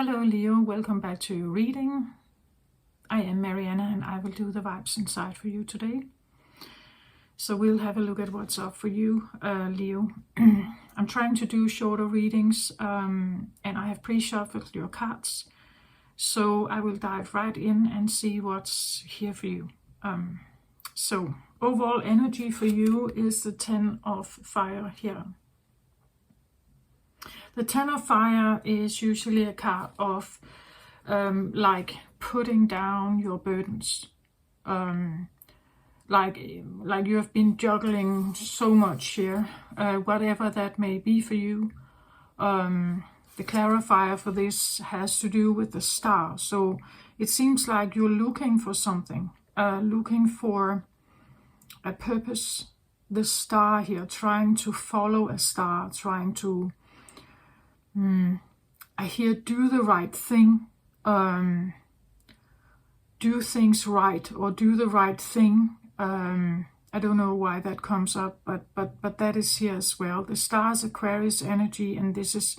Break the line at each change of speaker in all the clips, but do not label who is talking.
Hello Leo, welcome back to your reading. I am Mariana and I will do the vibes inside for you today. So we'll have a look at what's up for you, Leo. I'm trying to do shorter readings and I have pre-shuffled your cards. So I will dive right in and see what's here for you. So overall energy for you is the 10 of fire here. The 10 of fire is usually a card of like putting down your burdens. Like you have been juggling so much here, whatever that may be for you. The clarifier for this has to do with the star. So it seems like you're looking for something, looking for a purpose. The star here, trying to follow a star, trying to I hear do the right thing, do things right, or do the right thing. I don't know why that comes up, but that is here as well. The stars, Aquarius energy, and this is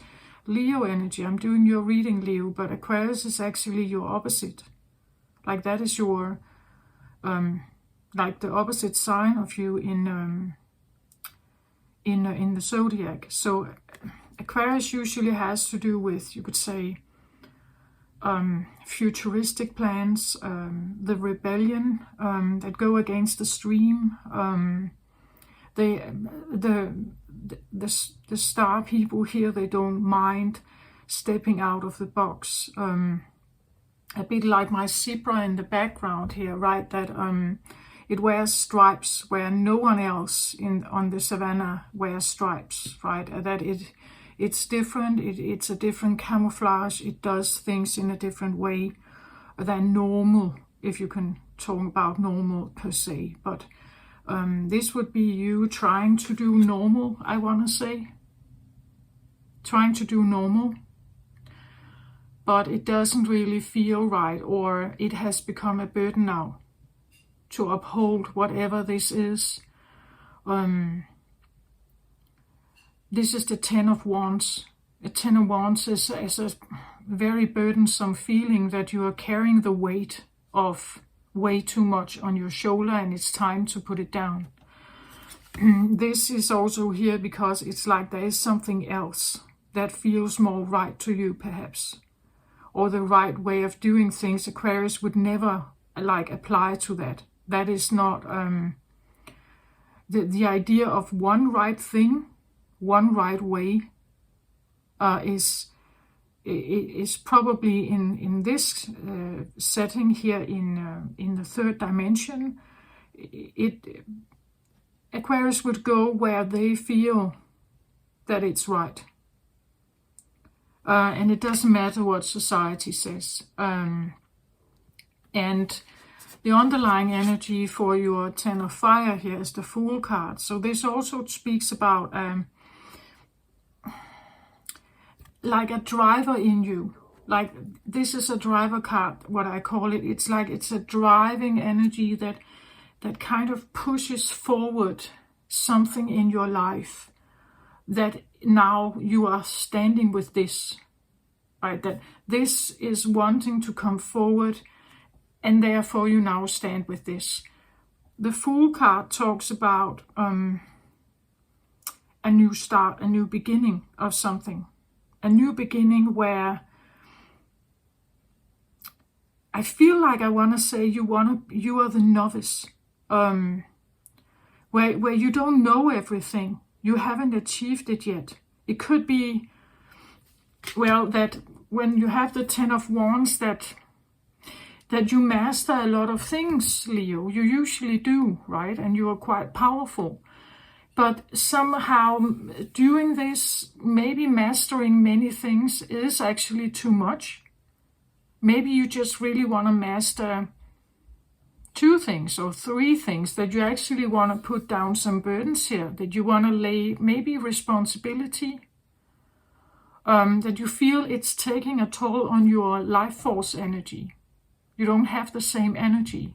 Leo energy. I'm doing your reading, Leo, but Aquarius is actually your opposite. Like that is your, like the opposite sign of you in the zodiac. So Aquarius usually has to do with, you could say, futuristic plans, the rebellion that go against the stream. The star people here, they don't mind stepping out of the box. A bit like my zebra in the background here, right? That it wears stripes where no one else on the savannah wears stripes, right? That it's different, it's a different camouflage, it does things in a different way than normal, if you can talk about normal per se. But this would be you trying to do normal, I want to say. Trying to do normal. But it doesn't really feel right, or it has become a burden now to uphold whatever this is. This is the 10 of Wands. A 10 of Wands is a very burdensome feeling that you are carrying the weight of way too much on your shoulder and it's time to put it down. This is also here because it's like there is something else that feels more right to you perhaps. Or the right way of doing things. Aquarius would never like apply to that. That is not the idea of one right thing, one right way is probably in this setting here in the third dimension. Aquarius would go where they feel that it's right, and it doesn't matter what society says. And the underlying energy for your 10 of fire here is the Fool card. So this also speaks about like a driver in you. Like this is a driver card, what I call it. It's like it's a driving energy that kind of pushes forward something in your life, that now you are standing with this, right? That this is wanting to come forward and therefore you now stand with this. The Fool card talks about a new start, a new beginning of something. A new beginning where I feel like I want to say you are the novice, where you don't know everything, you haven't achieved it yet. It could be, well, that when you have the 10 of Wands, that you master a lot of things, Leo. You usually do, right? And you are quite powerful. But somehow doing this, maybe mastering many things is actually too much. Maybe you just really want to master 2 things or 3 things, that you actually want to put down some burdens here, that you want to lay maybe responsibility, that you feel it's taking a toll on your life force energy. You don't have the same energy.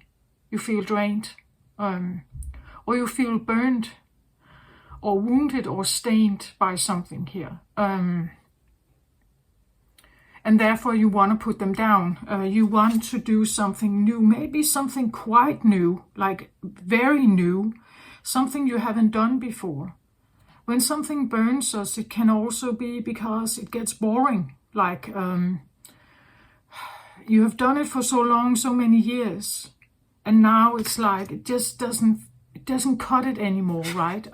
You feel drained, or you feel burned, or wounded or stained by something here. and therefore you want to put them down. You want to do something new, maybe something quite new, like very new, something you haven't done before. When something burns us, it can also be because it gets boring, like you have done it for so long, so many years, and now it's like it just doesn't cut it anymore, right?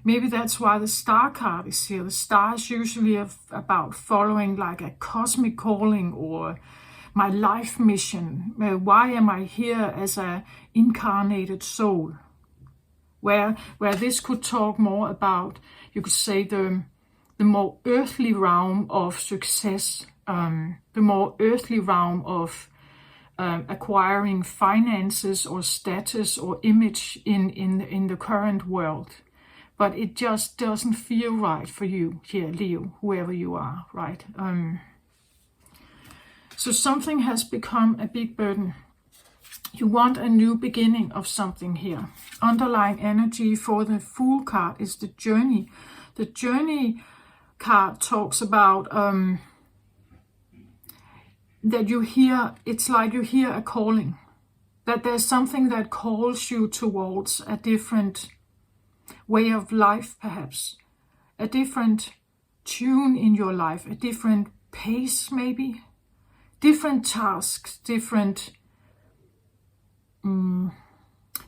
Maybe that's why the star card is here. The star is usually about following like a cosmic calling or my life mission. Why am I here as a incarnated soul? Where this could talk more about, you could say, the more earthly realm of success, the more earthly realm of acquiring finances or status or image in the current world. But it just doesn't feel right for you here, Leo, whoever you are, right? So something has become a big burden. You want a new beginning of something here. Underlying energy for the Fool card is the journey. The journey card talks about that you hear, it's like you hear a calling. That there's something that calls you towards a different way of life, perhaps. A different tune in your life, a different pace maybe. Different tasks, different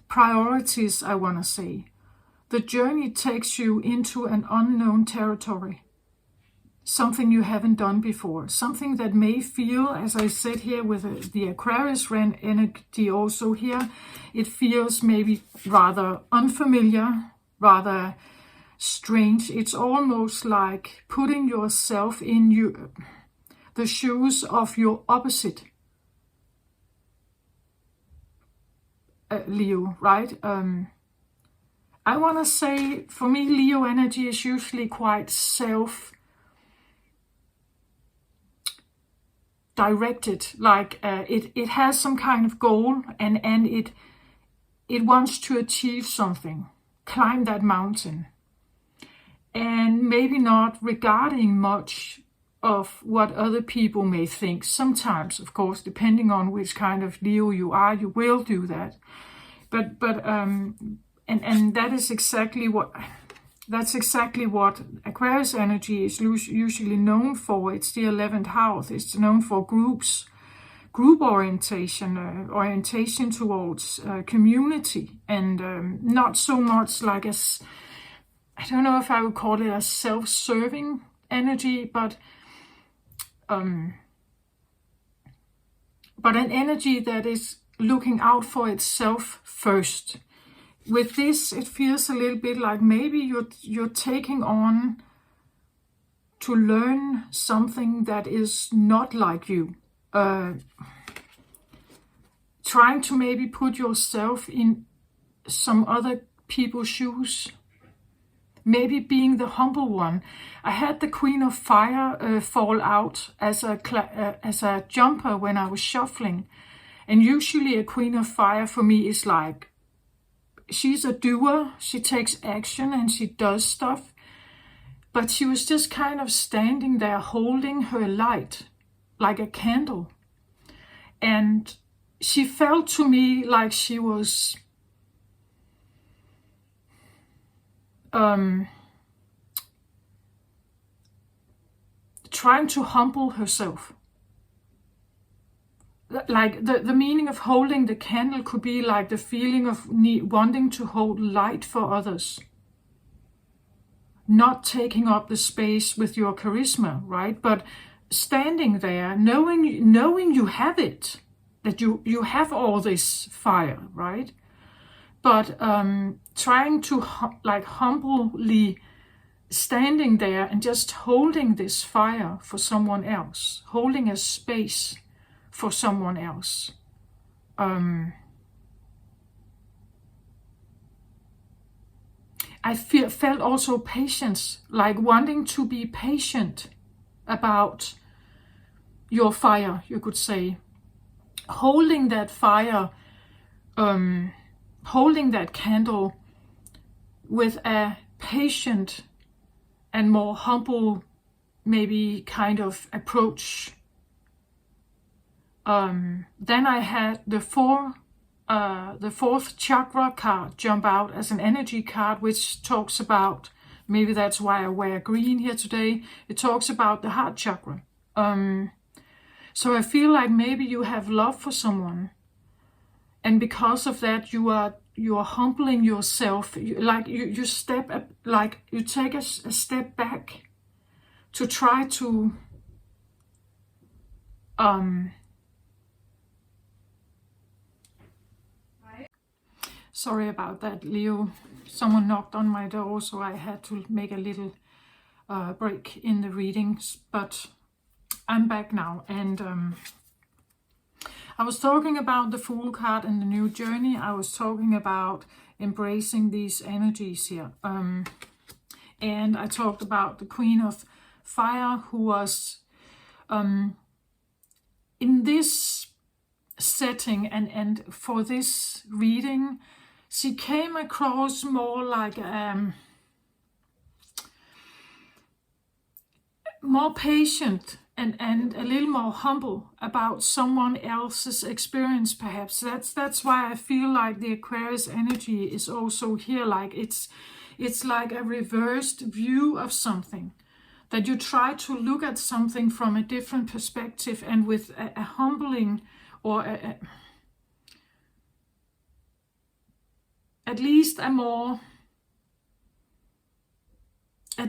priorities, I want to say. The journey takes you into an unknown territory. Something you haven't done before. Something that may feel, as I said here with the Aquarius energy also here, it feels maybe rather unfamiliar, rather strange. It's almost like putting yourself in the shoes of your opposite. Leo, right? I want to say, for me, Leo energy is usually quite self-directed. Like it has some kind of goal, and it wants to achieve something, climb that mountain, and maybe not regarding much of what other people may think. Sometimes, of course, depending on which kind of Leo you are, you will do that. But that is exactly what Aquarius energy is usually known for. It's the 11th house. It's known for group orientation, orientation towards community, and not so much like I don't know if I would call it a self-serving energy, but an energy that is looking out for itself first. With this, it feels a little bit like maybe you're taking on to learn something that is not like you. Trying to maybe put yourself in some other people's shoes. Maybe being the humble one. I had the Queen of Fire fall out as a jumper when I was shuffling. And usually a Queen of Fire for me is like, she's a doer, she takes action and she does stuff. But she was just kind of standing there holding her light like a candle. And she felt to me like she was trying to humble herself. Like the meaning of holding the candle could be like the feeling of wanting to hold light for others. Not taking up the space with your charisma, right? But standing there, knowing you have it, that you have all this fire, right? But trying to humbly standing there and just holding this fire for someone else, holding a space for someone else. I felt also patience, like wanting to be patient about your fire, you could say. Holding that fire, holding that candle with a patient and more humble maybe kind of approach. Then I had the fourth chakra card jump out as an energy card, which talks about, maybe that's why I wear green here today, it talks about the heart chakra. So I feel like maybe you have love for someone, and because of that you are humbling yourself, you step up, like you take a step back to try to sorry about that, Leo. Someone knocked on my door, so I had to make a little break in the readings, but I'm back now. And I was talking about the Fool card and the new journey. I was talking about embracing these energies here. And I talked about the Queen of Fire, who was in this setting and for this reading, she came across more like more patient and a little more humble about someone else's experience, perhaps. That's why I feel like the Aquarius energy is also here. Like it's like a reversed view of something, that you try to look at something from a different perspective and with a humbling, or at least a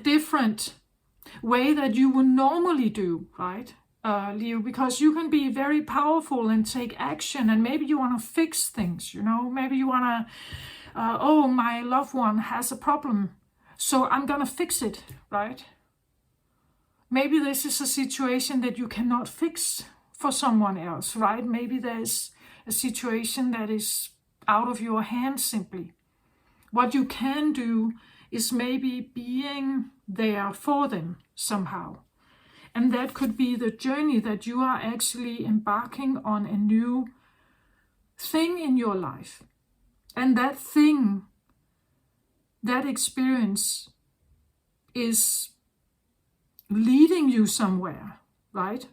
different way that you would normally do, right, Leo? Because you can be very powerful and take action, and maybe you want to fix things, maybe you want to, oh, my loved one has a problem, so I'm gonna fix it, right? Maybe this is a situation that you cannot fix for someone else, right? Maybe there's a situation that is out of your hands simply. What you can do is maybe being there for them somehow. And that could be the journey, that you are actually embarking on a new thing in your life. And that thing, that experience is leading you somewhere, right?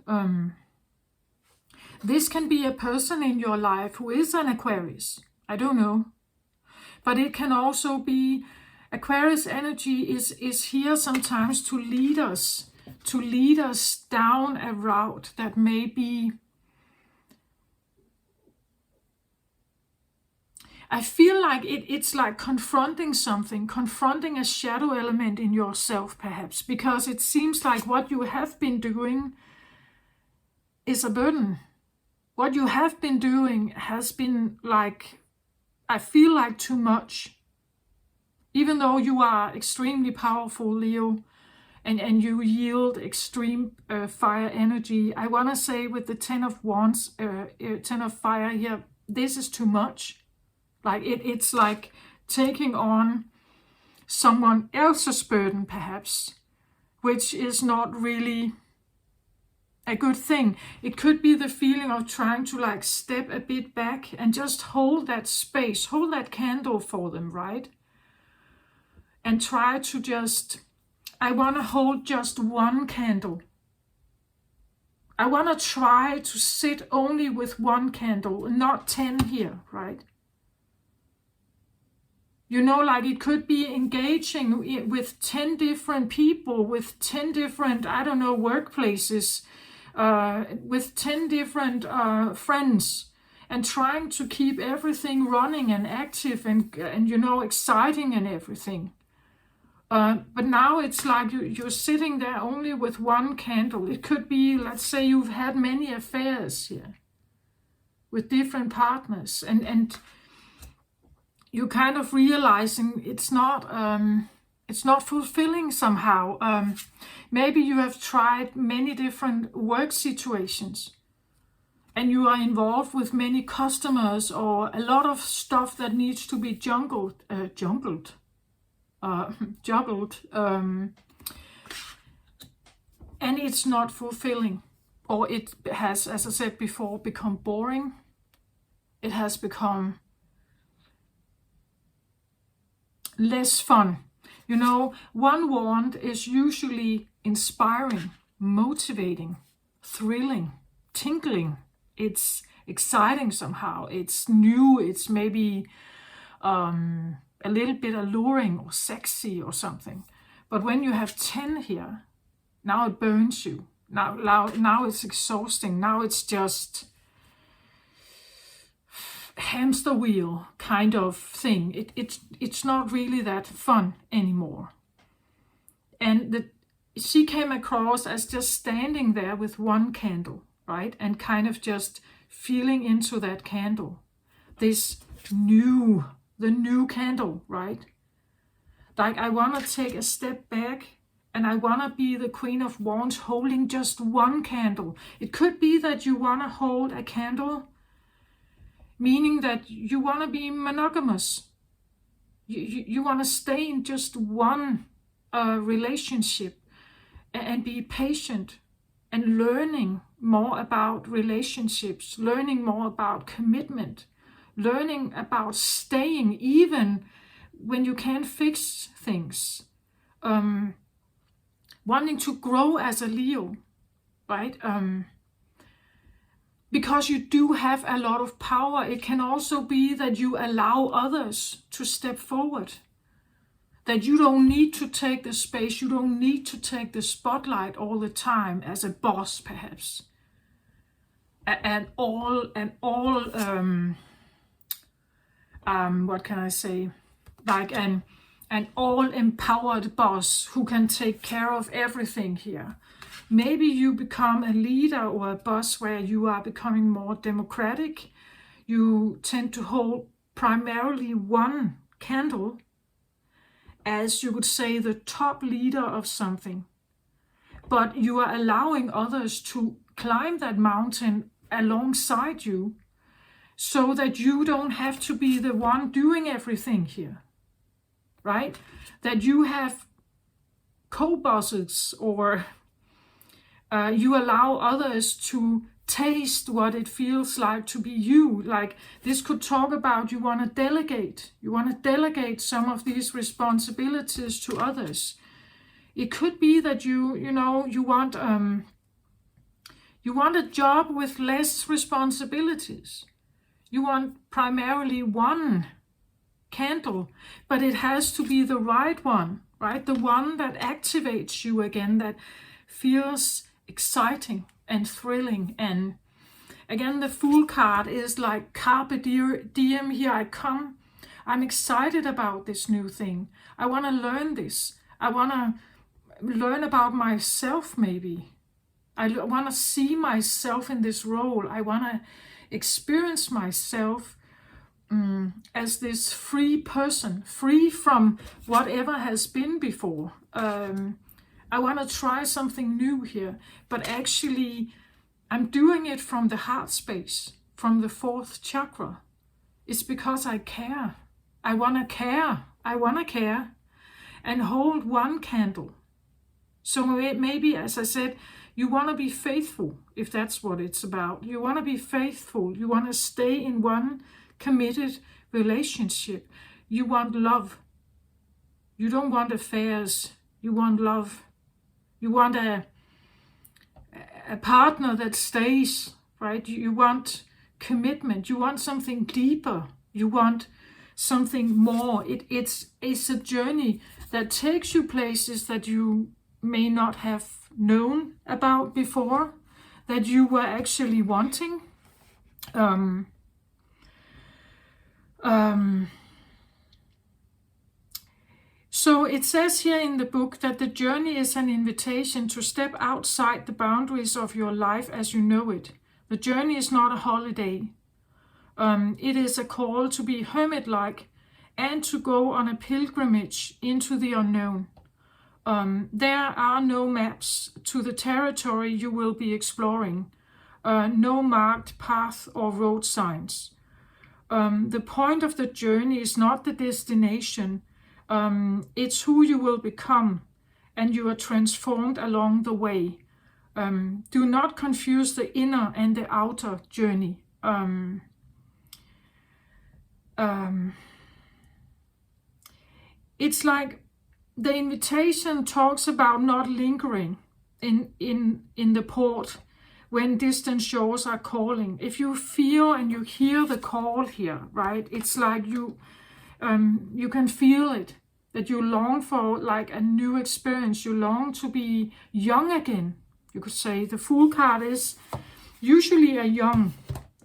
This can be a person in your life who is an Aquarius. I don't know. But it can also be, Aquarius energy is here sometimes to lead us down a route that may be, I feel like it's like confronting something, confronting a shadow element in yourself, perhaps, because it seems like what you have been doing is a burden. What you have been doing has been, like, I feel like, too much. Even though you are extremely powerful, Leo, and you yield extreme fire energy, I want to say with the 10 of Wands, 10 of Fire here, this is too much. Like it's like taking on someone else's burden, perhaps, which is not really a good thing. It could be the feeling of trying to like step a bit back and just hold that space, hold that candle for them, right? And try to just, I want to hold just one candle. I want to try to sit only with one candle, not 10 here, right? Like it could be engaging with 10 different people, with 10 different, I don't know, workplaces, with 10 different friends, and trying to keep everything running and active and exciting and everything. But now it's like you're sitting there only with one candle. It could be, let's say you've had many affairs here with different partners, and you're kind of realizing it's not fulfilling somehow. Maybe you have tried many different work situations, and you are involved with many customers, or a lot of stuff that needs to be juggled, and it's not fulfilling, or it has, as I said before, become boring. It has become less fun. One wand is usually inspiring, motivating, thrilling, tingling. It's exciting somehow. It's new. It's maybe a little bit alluring or sexy or something. But when you have 10 here, now it burns you. Now it's exhausting. Now it's just hamster wheel kind of thing. It's not really that fun anymore. And she came across as just standing there with one candle, right? And kind of just feeling into that candle. The new candle, right? Like, I want to take a step back and I want to be the Queen of Wands holding just one candle. It could be that you want to hold a candle, meaning that you want to be monogamous. You want to stay in just one relationship and be patient and learning more about relationships, learning more about commitment, learning about staying even when you can't fix things, wanting to grow as a Leo, right? Because you do have a lot of power. It can also be that you allow others to step forward, that you don't need to take the space, you don't need to take the spotlight all the time as a boss, perhaps. What can I say? Like an all-empowered boss who can take care of everything here. Maybe you become a leader or a boss where you are becoming more democratic. You tend to hold primarily one candle, as you would say, the top leader of something. But you are allowing others to climb that mountain alongside you so that you don't have to be the one doing everything here, right? That you have co-bosses, or you allow others to taste what it feels like to be you. Like, this could talk about you want to delegate. You want to delegate some of these responsibilities to others. It could be that you want a job with less responsibilities. You want primarily one candle, but it has to be the right one, right? The one that activates you again, that feels exciting and thrilling. And again, the Fool card is like carpe diem. Here I come. I'm excited about this new thing. I want to learn this. I want to learn about myself, maybe. I want to see myself in this role. I want to experience myself as this free person, free from whatever has been before. I want to try something new here, but actually I'm doing it from the heart space, from the 4th chakra. It's because I care. I want to care. I want to care and hold one candle. So maybe, as I said, you want to be faithful, if that's what it's about. You want to be faithful. You want to stay in one committed relationship. You want love. You don't want affairs. You want love. You want a partner that stays, right? You want commitment. You want something deeper. You want something more. It's a journey that takes you places that you may not have known about before, that you were actually wanting. So it says here in the book that the journey is an invitation to step outside the boundaries of your life as you know it. The journey is not a holiday. It is a call to be hermit-like and to go on a pilgrimage into the unknown. There are no maps to the territory you will be exploring, no marked path or road signs. The point of the journey is not the destination, it's who you will become, and you are transformed along the way. Do not confuse the inner and the outer journey. It's like the invitation talks about not lingering in the port when distant shores are calling. If you feel and you hear the call here, right, it's like you can feel it, that you long for like a new experience. You long to be young again, you could say. The Fool card is usually a young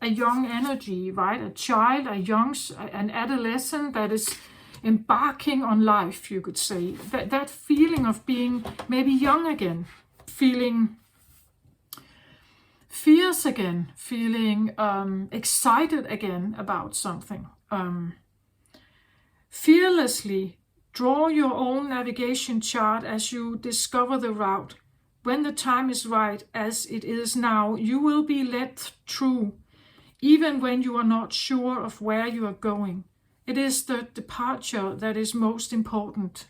energy, right? A child, an adolescent that is embarking on life, you could say. That feeling of being maybe young again, feeling fierce again, feeling excited again about something. Fearlessly draw your own navigation chart as you discover the route. When the time is right, as it is now, you will be led through, even when you are not sure of where you are going. It is the departure that is most important.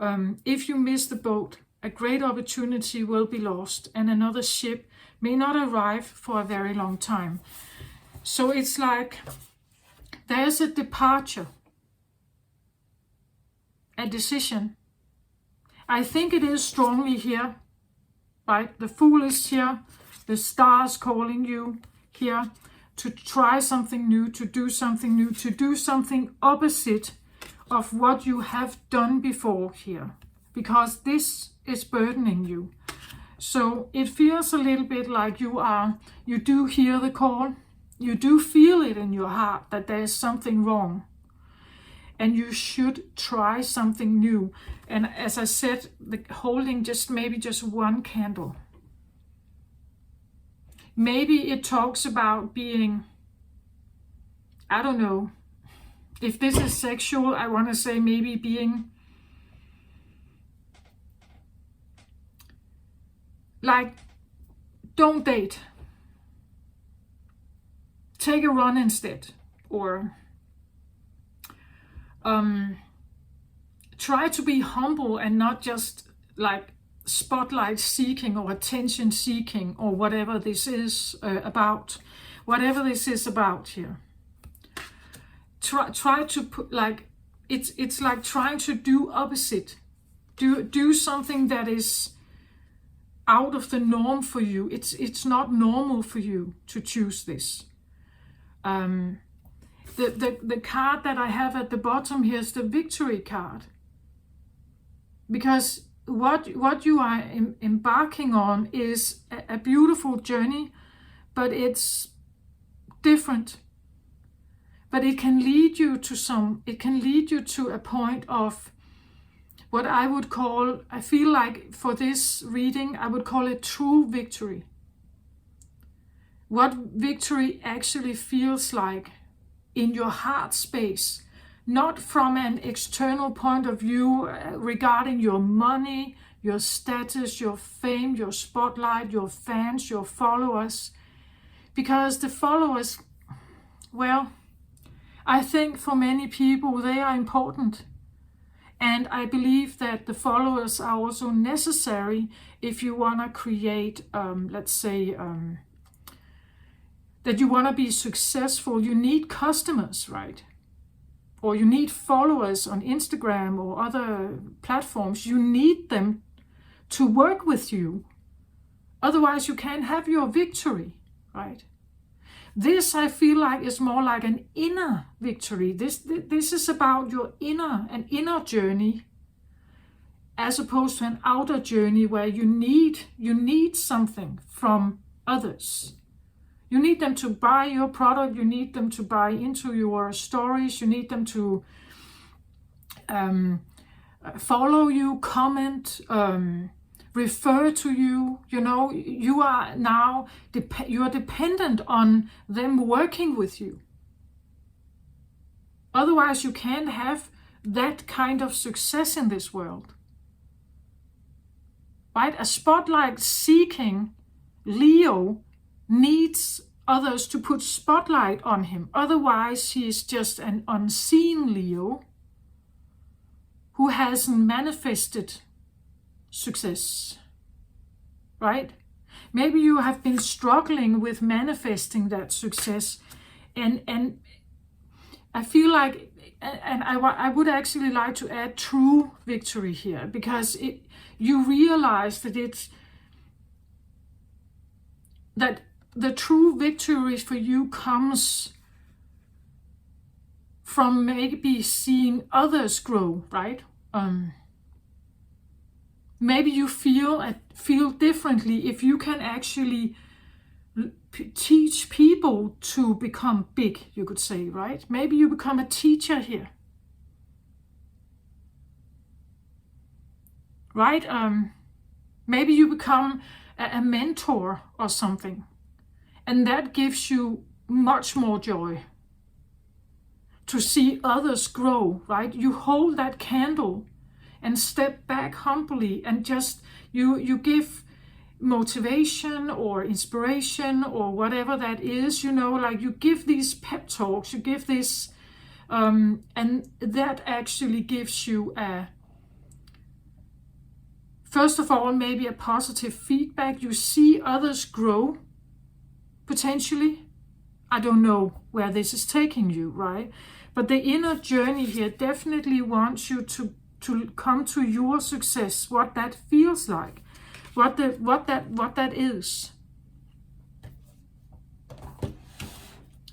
If you miss the boat, a great opportunity will be lost, and another ship may not arrive for a very long time. So it's like there's a departure, a decision. I think it is strongly here, right? The Fool is here, the stars calling you here to try something new, to do something new, to do something opposite of what you have done before here, because this is burdening you. So it feels a little bit like you do hear the call, you do feel it in your heart that there is something wrong, and you should try something new. And as I said, holding maybe just one candle. Maybe it talks about being, I don't know, if this is sexual, I want to say maybe being like, don't date. Take a run instead. Or try to be humble and not just like spotlight seeking or attention seeking or whatever this is about. Whatever this is about here. Try to put like, it's like trying to do opposite. Do something that is out of the norm for you. It's not normal for you to choose this. The card that I have at the bottom here is the Victory card. Because what you are embarking on is a beautiful journey, but it's different. But it can lead you to a point of what I would call, I feel like for this reading, I would call it true victory. What victory actually feels like in your heart space, not from an external point of view regarding your money, your status, your fame, your spotlight, your fans, your followers. Because the followers, well, I think for many people they are important. And I believe that the followers are also necessary if you want to create, let's say, that you want to be successful. You need customers, right? Or you need followers on Instagram or other platforms. You need them to work with you. Otherwise, you can't have your victory, right? This, I feel like, is more like an inner victory. This is about your an inner journey, as opposed to an outer journey where you need something from others. You need them to buy your product. You need them to buy into your stories. You need them to follow you, comment, refer to you. You know, you are now you are dependent on them working with you. Otherwise, you can't have that kind of success in this world, right? A spotlight seeking Leo needs others to put spotlight on him. Otherwise, he is just an unseen Leo who hasn't manifested success, right? Maybe you have been struggling with manifesting that success, and I feel like, and I would actually like to add true victory here, because you realize that the true victory for you comes from maybe seeing others grow, right? Maybe you feel differently if you can actually teach people to become big, you could say, right? Maybe you become a teacher here, right? Maybe you become a mentor or something, and that gives you much more joy to see others grow, right? You hold that candle and step back humbly, and just you give motivation or inspiration or whatever that is, like you give these pep talks, you give this, and that actually gives you first of all, maybe a positive feedback. You see others grow, potentially. I don't know where this is taking you, right? But the inner journey here definitely wants you to come to your success, what that feels like, what that is.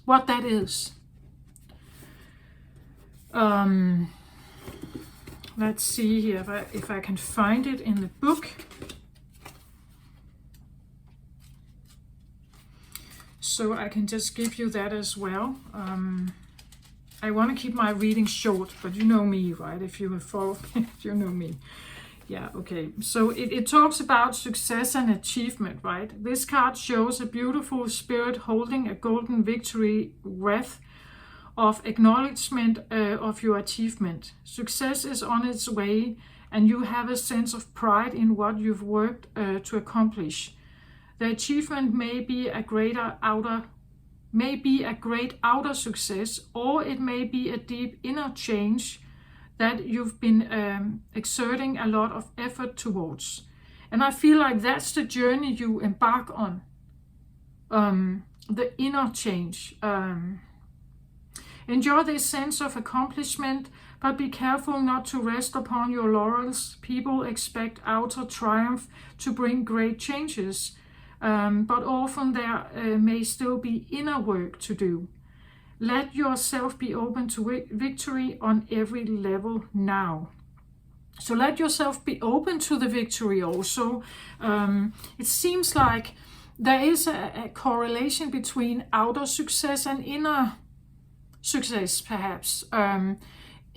What that is. Let's see here if I can find it in the book. So I can just give you that as well. I want to keep my reading short, but you know me, right? If you have followed, you know me. Yeah, okay. So it talks about success and achievement, right? This card shows a beautiful spirit holding a golden victory wreath of acknowledgement of your achievement. Success is on its way, and you have a sense of pride in what you've worked to accomplish. The achievement may be a great outer success, or it may be a deep inner change that you've been exerting a lot of effort towards. And I feel like that's the journey you embark on, the inner change. Enjoy this sense of accomplishment, but be careful not to rest upon your laurels. People expect outer triumph to bring great changes, but often there may still be inner work to do. Let yourself be open to victory on every level now. So let yourself be open to the victory also. It seems like there is a correlation between outer success and inner success, perhaps.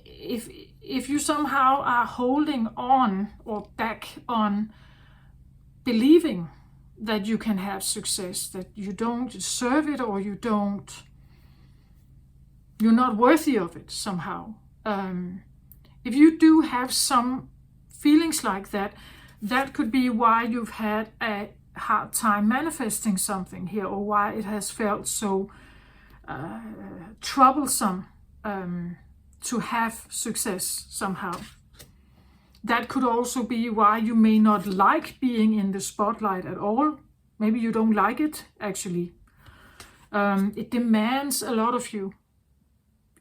If you somehow are holding on or back on believing that you can have success, that you don't deserve it, or you're not worthy of it somehow. If you do have some feelings like that, that could be why you've had a hard time manifesting something here, or why it has felt so troublesome to have success somehow. That could also be why you may not like being in the spotlight at all. Maybe you don't like it, actually. It demands a lot of you.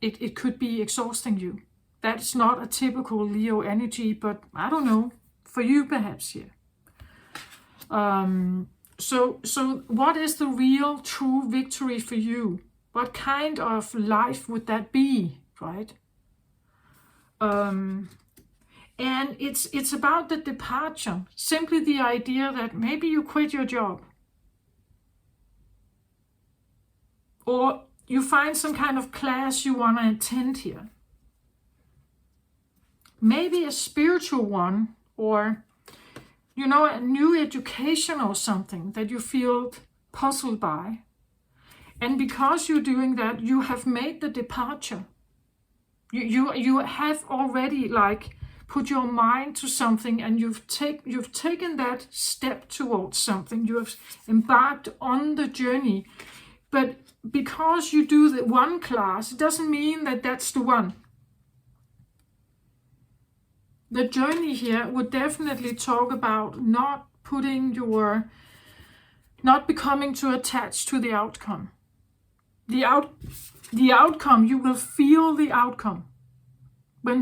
It could be exhausting you. That's not a typical Leo energy, but I don't know, for you perhaps here. So what is the real, true victory for you? What kind of life would that be, right? And it's about the departure, simply the idea that maybe you quit your job, or you find some kind of class you want to attend here, maybe a spiritual one, or a new education or something that you feel puzzled by. And because you're doing that, you have made the departure. You have already put your mind to something, and you've taken that step towards something. You have embarked on the journey. But because you do the one class, it doesn't mean that that's the one. The journey here would definitely talk about not becoming too attached to the outcome. the outcome, you will feel the outcome. When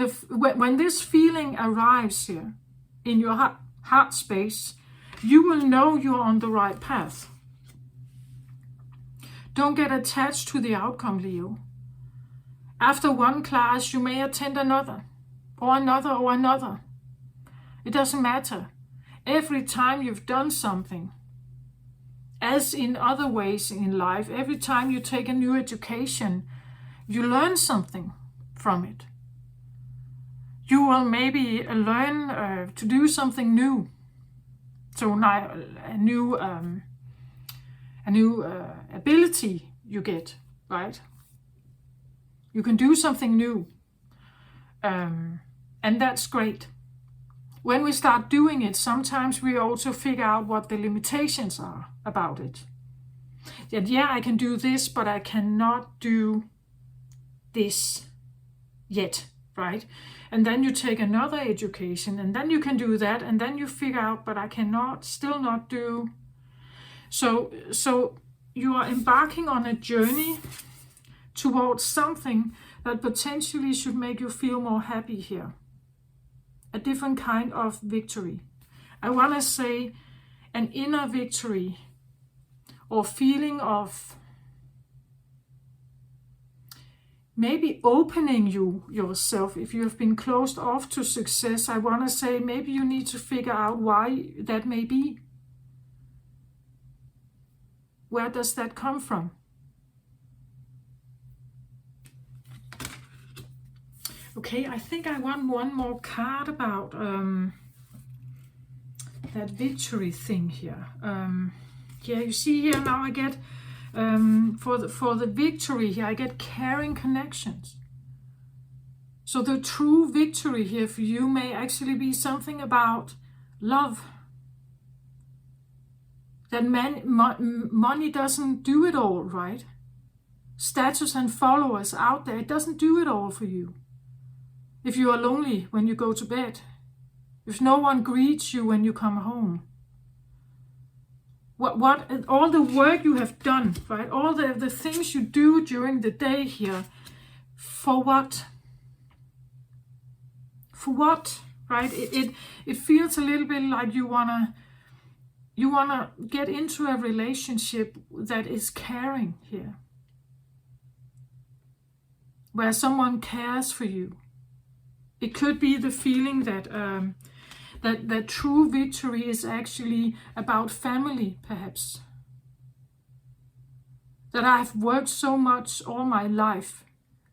this feeling arrives here in your heart space, you will know you're on the right path. Don't get attached to the outcome, Leo. After one class, you may attend another, or another, or another. It doesn't matter. Every time you've done something, as in other ways in life, every time you take a new education, you learn something from it. You will maybe learn to do something new. So a new ability you get, right? You can do something new, and that's great. When we start doing it, sometimes we also figure out what the limitations are about it. That, yeah, I can do this, but I cannot do this yet, right? And then you take another education, and then you can do that, and then you figure out, but I cannot, still not do. So you are embarking on a journey towards something that potentially should make you feel more happy here. A different kind of victory. I want to say an inner victory or feeling of maybe opening yourself. If you have been closed off to success, I want to say maybe you need to figure out why that may be. Where does that come from? Okay, I think I want one more card about that victory thing here. Yeah, you see here now I get for the victory here, I get caring connections. So the true victory here for you may actually be something about love. That money doesn't do it all, right? Status and followers out there, it doesn't do it all for you. If you are lonely when you go to bed, if no one greets you when you come home, what all the work you have done, right? All the things you do during the day here, for what? For what, right? It feels a little bit like you wanna get into a relationship that is caring here, where someone cares for you. It could be the feeling that that true victory is actually about family, perhaps. That I have worked so much all my life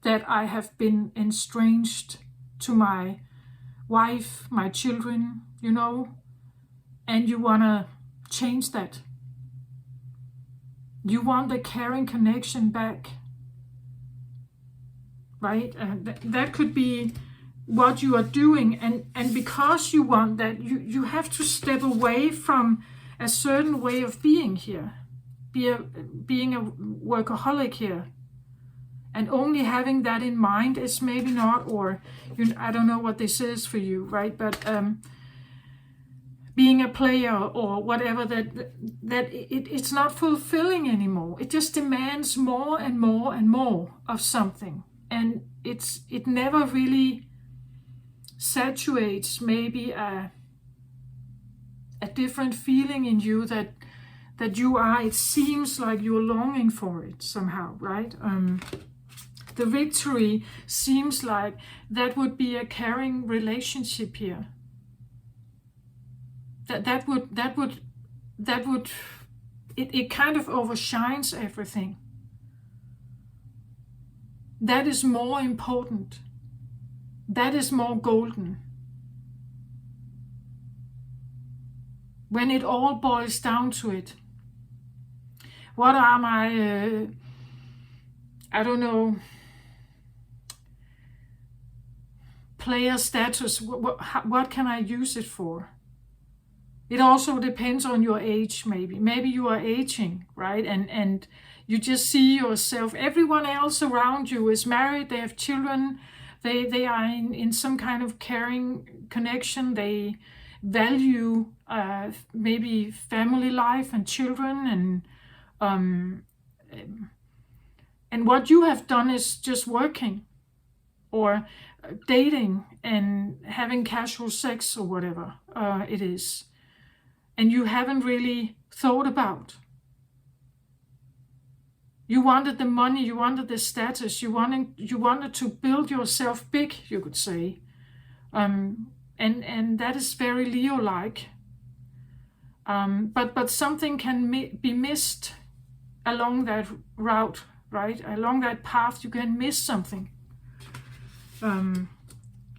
that I have been estranged to my wife, my children, and you want to change that. You want the caring connection back, right? That could be what you are doing, and because you want that, you have to step away from a certain way of being here, being a workaholic here, and only having that in mind is maybe not, or I don't know what this is for you, right? But being a player or whatever, it's not fulfilling anymore. It just demands more and more and more of something, and it never really saturates maybe a different feeling in you that you are. It seems like you're longing for it somehow, right? The victory seems like that would be a caring relationship here. That would it kind of overshines everything. That is more important. That is more golden. When it all boils down to it, what are my, I don't know, player status? What can I use it for? It also depends on your age, maybe. Maybe you are aging, right? And you just see yourself, everyone else around you is married, they have children, they are in some kind of caring connection. They value maybe family life and children, and And what you have done is just working or dating and having casual sex or whatever it is. And you haven't really thought about. You wanted the money, you wanted the status, you wanted to build yourself big, you could say. And that is very Leo-like. But something can be missed along that route, right? Along that path, you can miss something.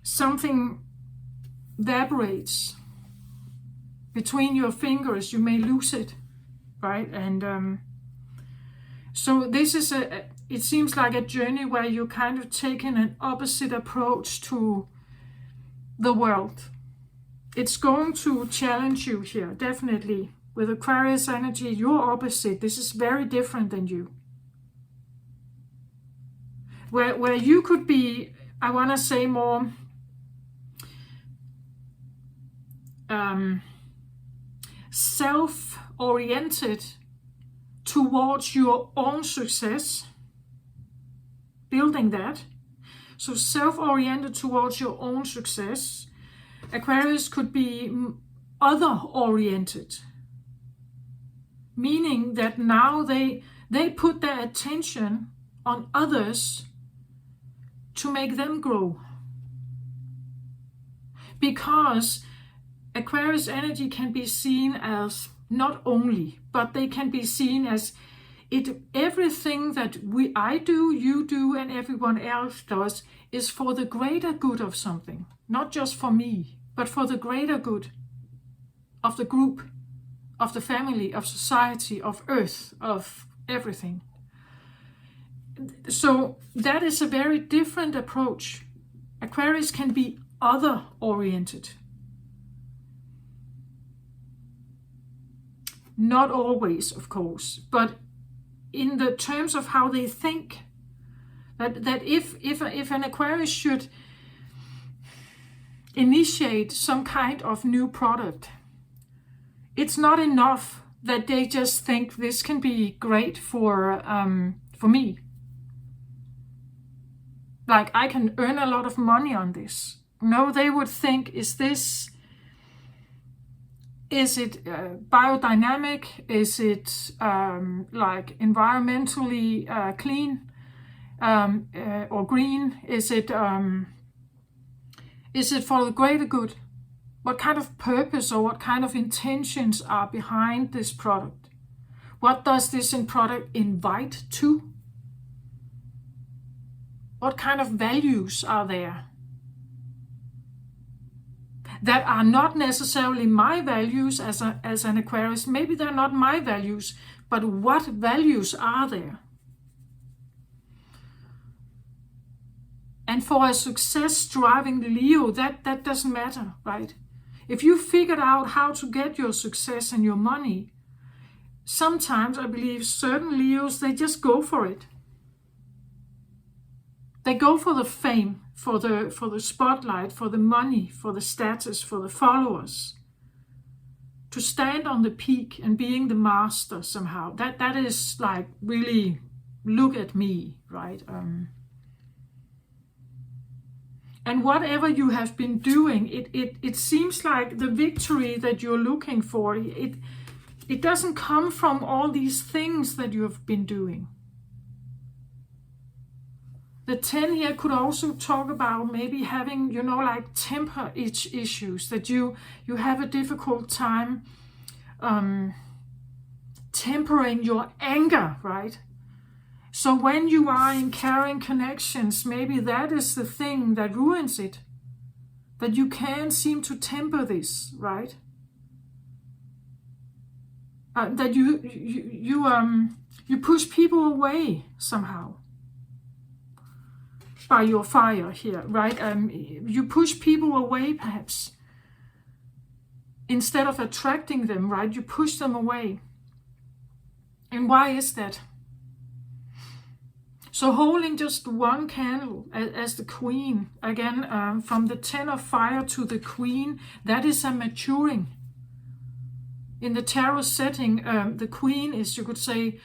Something evaporates between your fingers. You may lose it, right? And so this is it seems like a journey where you're kind of taking an opposite approach to the world. It's going to challenge you here, definitely. With Aquarius energy, you're opposite. This is very different than you. Where you could be, I want to say, more self-oriented towards your own success, building that. So self-oriented towards your own success. Aquarius could be other-oriented, meaning that now they put their attention on others to make them grow. Because Aquarius energy can be seen as not only, but they can be seen as everything that I do, you do, and everyone else does is for the greater good of something. Not just for me, but for the greater good of the group, of the family, of society, of Earth, of everything. So that is a very different approach. Aquarius can be other-oriented. Not always, of course, but in the terms of how they think, that if an Aquarius should initiate some kind of new product, it's not enough that they just think this can be great for me. Like, I can earn a lot of money on this. No, they would think, is it biodynamic? Is it like environmentally clean or green? Is it for the greater good? What kind of purpose or what kind of intentions are behind this product? What does this product invite to? What kind of values are there that are not necessarily my values as an Aquarius? Maybe they're not my values, but what values are there? And for a success-driving Leo, that doesn't matter, right? If you figured out how to get your success and your money, sometimes I believe certain Leos, they just go for it. They go for the fame, for the spotlight, for the money, for the status, for the followers. To stand on the peak and being the master somehow. That is like, really, look at me, right? And whatever you have been doing, it seems like the victory that you're looking for, it doesn't come from all these things that you have been doing. The 10 here could also talk about maybe having, like temper issues, that you have a difficult time tempering your anger, right? So when you are in caring connections, maybe that is the thing that ruins it. That you can't seem to temper this, right? That you push people away somehow. By your fire here, right? You push people away, perhaps. Instead of attracting them, right? You push them away. And why is that? So holding just one candle as the Queen, again, from the 10 of fire to the Queen, that is a maturing. In the tarot setting, the Queen is, you could say,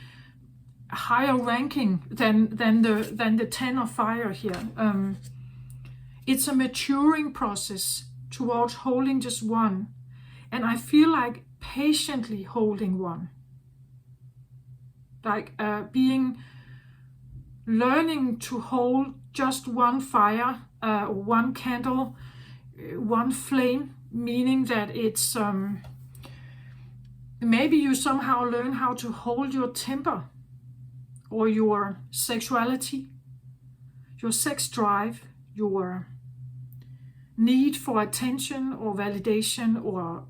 higher ranking than the 10 of fire here. It's a maturing process towards holding just one, and I feel like patiently holding one, like learning to hold just one fire, one candle, one flame, meaning that it's maybe you somehow learn how to hold your temper or your sexuality, your sex drive, your need for attention or validation or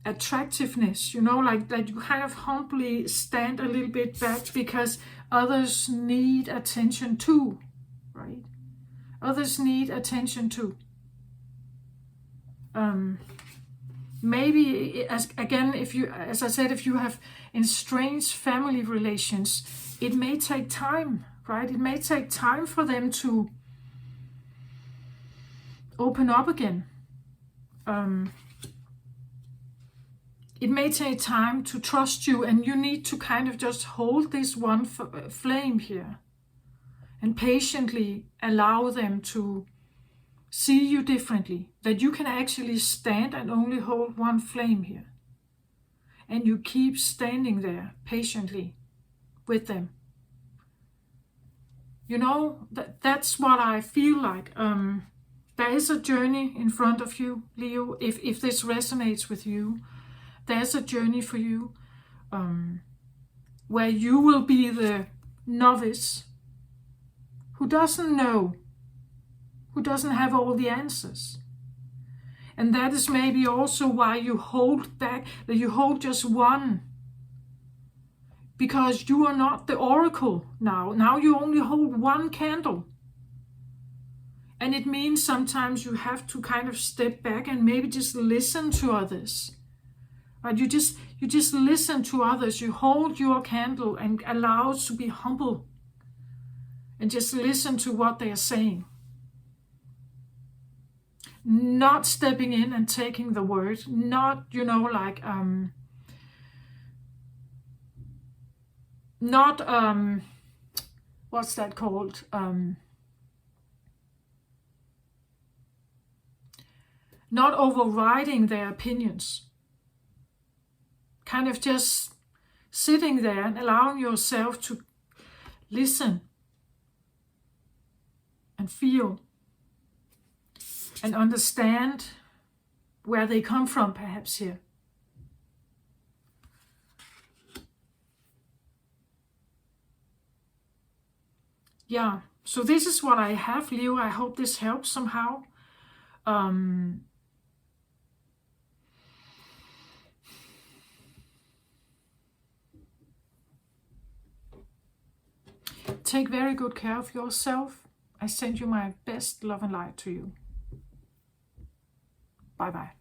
attractiveness, like you kind of humbly stand a little bit back because others need attention too, right? Others need attention too. Maybe, as I said, if you have estranged family relations, it may take time, right? It may take time for them to open up again. It may take time to trust you, and you need to kind of just hold this one flame here and patiently allow them to see you differently, that you can actually stand and only hold one flame here. And you keep standing there patiently with them. That's what I feel like. There is a journey in front of you, Leo, if this resonates with you. There's a journey for you where you will be the novice who doesn't know, who doesn't have all the answers. And that is maybe also why you hold back, that you hold just one. Because you are not the oracle now. Now you only hold one candle. And it means sometimes you have to kind of step back and maybe just listen to others. Right? You just listen to others. You hold your candle and allow it to be humble. And just listen to what they are saying. Not stepping in and taking the word. Not, not, what's that called? Not overriding their opinions. Kind of just sitting there and allowing yourself to listen and feel and understand where they come from, perhaps here. Yeah, so this is what I have, Leo. I hope this helps somehow. Take very good care of yourself. I send you my best love and light to you. Bye-bye.